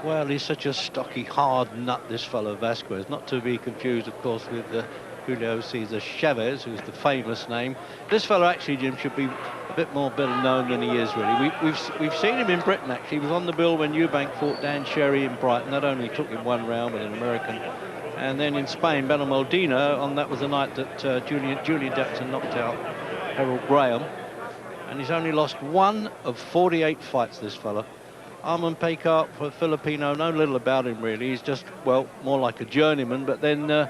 Well, he's such a stocky, hard nut, this fellow Vasquez. Not to be confused, of course, with Julio Cesar Chavez, who's the famous name. This fellow, actually, Jim, should be a bit more better known than he is, really. We've seen him in Britain, actually. He was on the bill when Eubank fought Dan Sherry in Brighton. That only took him one round with an American. And then in Spain, Benalmádena, that was the night that Julian Dexter knocked out Harold Graham. And he's only lost 1 of 48 fights, this fellow. Armond Picar, Filipino, know little about him really. He's just, well, more like a journeyman. But then there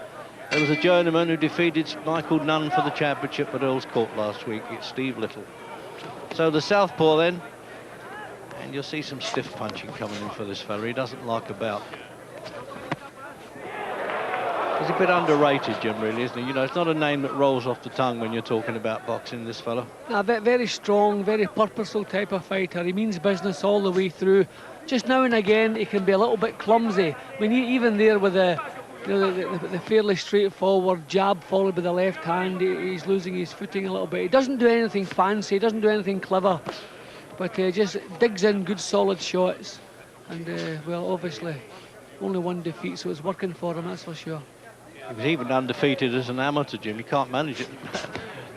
was a journeyman who defeated Michael Nunn for the championship at Earl's Court last week. It's Steve Little. So the southpaw then, and you'll see some stiff punching coming in for this fella. He doesn't like a bout. He's a bit underrated, Jim, really, isn't he? You know, it's not a name that rolls off the tongue when you're talking about boxing, this fella. A very strong, very purposeful type of fighter. He means business all the way through. Just now and again, he can be a little bit clumsy. I mean, even there with the fairly straightforward jab followed by the left hand, he's losing his footing a little bit. He doesn't do anything fancy, he doesn't do anything clever, but he just digs in good solid shots. And, well, obviously, only 1 defeat, so it's working for him, that's for sure. He was even undefeated as an amateur, Jim. You can't manage it.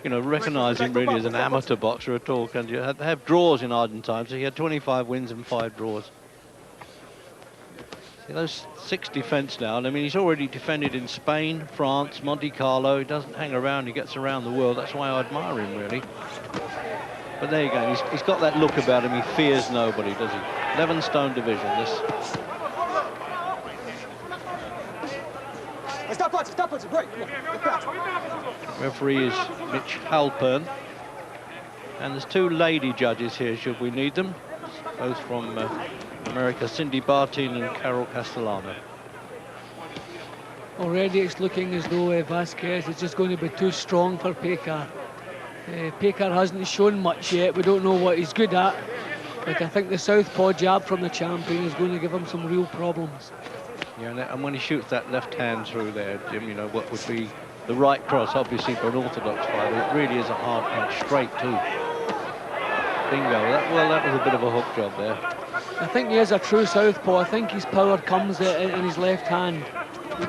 You know, recognise him really as an amateur boxer at all, can you? They have draws in Argentine, so he had 25 wins and 5 draws. See, those 6 defence now, and I mean, he's already defended in Spain, France, Monte Carlo. He doesn't hang around, he gets around the world. That's why I admire him, really. But there you go, he's got that look about him. He fears nobody, does he? 11 stone division, this. Stop punching, break. Referee is Mitch Halpern. And there's 2 lady judges here, should we need them. Both from America, Cindy Bartin and Carol Castellano. Already it's looking as though Vasquez is just going to be too strong for Picar. Picar hasn't shown much yet. We don't know what he's good at. But I think the southpaw jab from the champion is going to give him some real problems. Yeah, and when he shoots that left hand through there, Jim, you know, what would be the right cross, obviously, for an orthodox fighter. It really is a hard punch, straight too. Bingo. That was a bit of a hook job there. I think he is a true southpaw. I think his power comes in his left hand.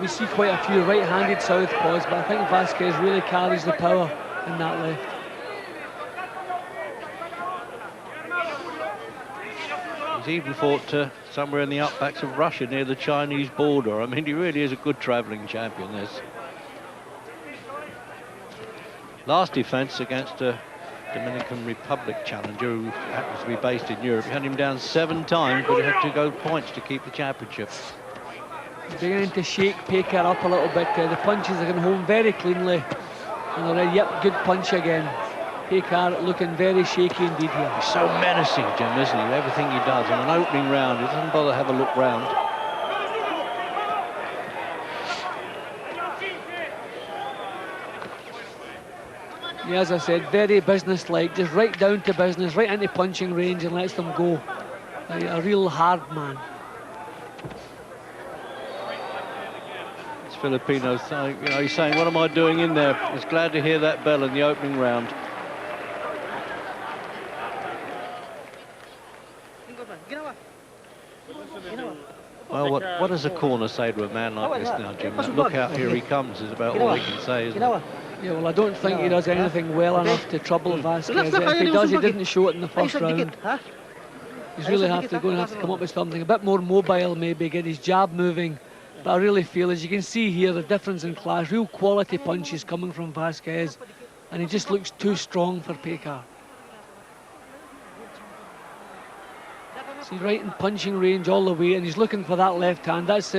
We see quite a few right-handed southpaws, but I think Vasquez really carries the power in that left. He's even fought somewhere in the outbacks of Russia near the Chinese border. I mean, he really is a good travelling champion, this. Last defence against a Dominican Republic challenger who happens to be based in Europe. He had him down 7 times, but he had to go points to keep the championship. Beginning to shake Picar up a little bit. The punches are going home very cleanly. And already, yep, good punch again. Picar looking very shaky indeed here. He's so menacing, Jim, isn't he? Everything he does. In an opening round, he doesn't bother to have a look round. Yeah, as I said, very business-like, just right down to business, right into punching range and lets them go. A real hard man. It's Filipino saying, you know, he's saying, what am I doing in there? He's glad to hear that bell in the opening round. Well, what does a corner say to a man like this now, Jim? Look out, here he comes is about all he can say, isn't it? Yeah, well, I don't think he does anything well enough to trouble Vasquez. If he does, he didn't show it in the first round. He's really going to have to come up with something a bit more mobile, maybe, get his jab moving. But I really feel, as you can see here, the difference in class, real quality punches coming from Vasquez, and he just looks too strong for Picar. So he's right in punching range all the way, and he's looking for that left hand. That's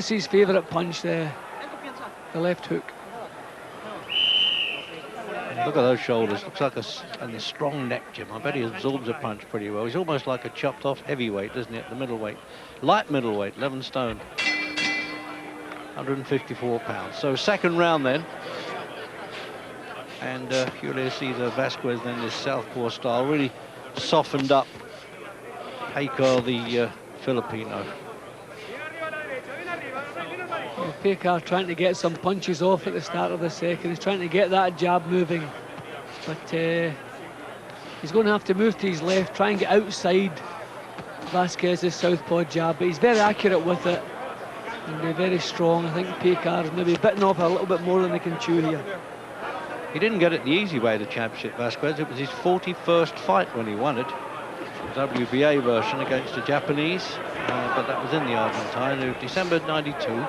his favourite punch there, the left hook. Look at those shoulders. Looks like and the strong neck, Jim. I bet he absorbs a punch pretty well. He's almost like a chopped off heavyweight, doesn't he, at the middleweight? Light middleweight, 11 stone. 154 pounds. So second round then. And Julio Cesar Vasquez then, this southpaw style, really softened up Picar, the Filipino. Picar trying to get some punches off at the start of the second. He's trying to get that jab moving, but he's going to have to move to his left, try and get outside Vasquez's southpaw jab, but he's very accurate with it and very strong. I think Picar's maybe bitten off a little bit more than he can chew here. He didn't get it the easy way, the championship, Vasquez. It was his 41st fight when he won it. WBA version against the Japanese, but that was in the Argentine. It was December '92.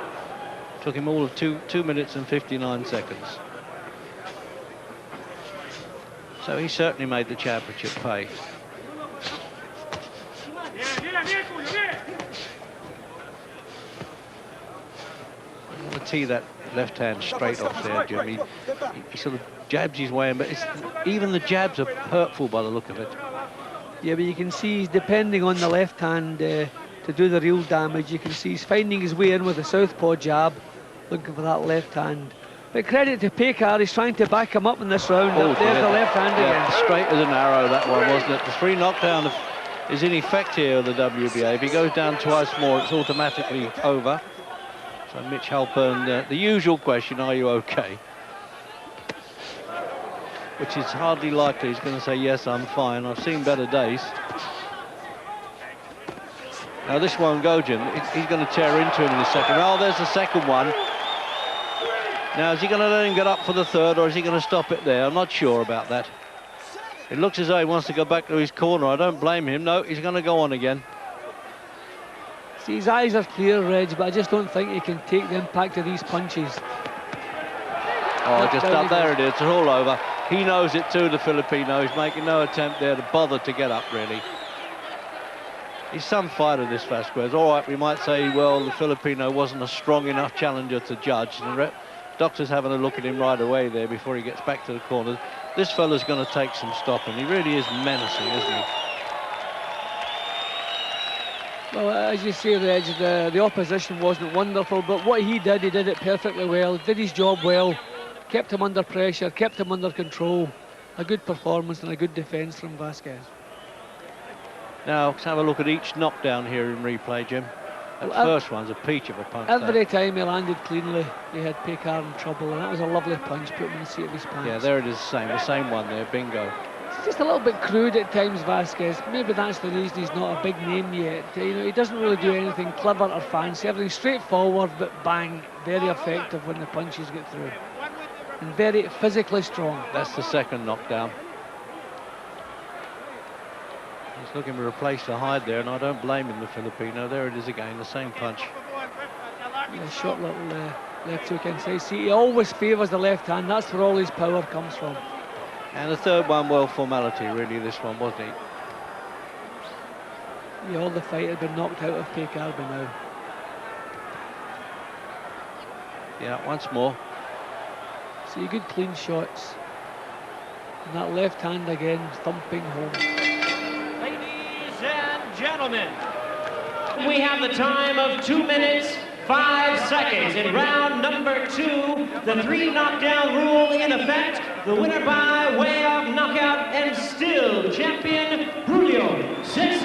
Took him all of 2 minutes and 59 seconds. So he certainly made the championship pay. I want to tee that left hand straight off there, Jimmy. He sort of jabs his way in, but even the jabs are hurtful by the look of it. Yeah, but you can see he's depending on the left hand to do the real damage. You can see he's finding his way in with a southpaw jab, looking for that left hand. But credit to Picar, he's trying to back him up in this round. Oh, There's the left hand again. Straight as an arrow, that one, wasn't it? The 3 knockdown is in effect here of the WBA. If he goes down twice more, it's automatically over. So Mitch Halpern, the usual question, are you okay? Which is hardly likely. He's going to say, yes, I'm fine. I've seen better days. Now, this won't go, Jim. He's going to tear into him in a second. Oh, there's the second one. Now, is he going to let him get up for the third, or is he going to stop it there? I'm not sure about that. It looks as though he wants to go back to his corner. I don't blame him. No, he's going to go on again. See, his eyes are clear, Reg, but I just don't think he can take the impact of these punches. Oh, just up there it is. It's all over. He knows it too, the Filipino. He's making no attempt there to bother to get up, really. He's some fighter, this Vasquez. All right, we might say, well, the Filipino wasn't a strong enough challenger to judge. The doctor's having a look at him right away there before he gets back to the corner. This fella's going to take some stopping. He really is menacing, isn't he? Well, as you say, Reg, the opposition wasn't wonderful, but what he did it perfectly well. Did his job well. Kept him under pressure, kept him under control. A good performance and a good defence from Vasquez. Now, let's have a look at each knockdown here in replay, Jim. That first one's a peach of a punch. Every time he landed cleanly, he had Picar in trouble, and that was a lovely punch, put him in the seat of his pants. Yeah, there it is, the same one there, bingo. It's just a little bit crude at times, Vasquez. Maybe that's the reason he's not a big name yet. You know, he doesn't really do anything clever or fancy. Everything straightforward, but bang, very effective when the punches get through. And very physically strong. That's the second knockdown. He's looking to replace the hide there, and I don't blame him, the Filipino. There it is again, the same punch. Yeah, short little left hook inside. See, he always favours the left hand. That's where all his power comes from. And the third one, well, formality, really, this one, wasn't he? Yeah, all the fight had been knocked out of Picar by now. Yeah, once more. See, good clean shots. And that left hand again, thumping home. Ladies and gentlemen, we have the time of 2 minutes, 5 seconds in round number 2. The 3 knockdown rule in effect. The winner by way of knockout and still champion, Julio Cesar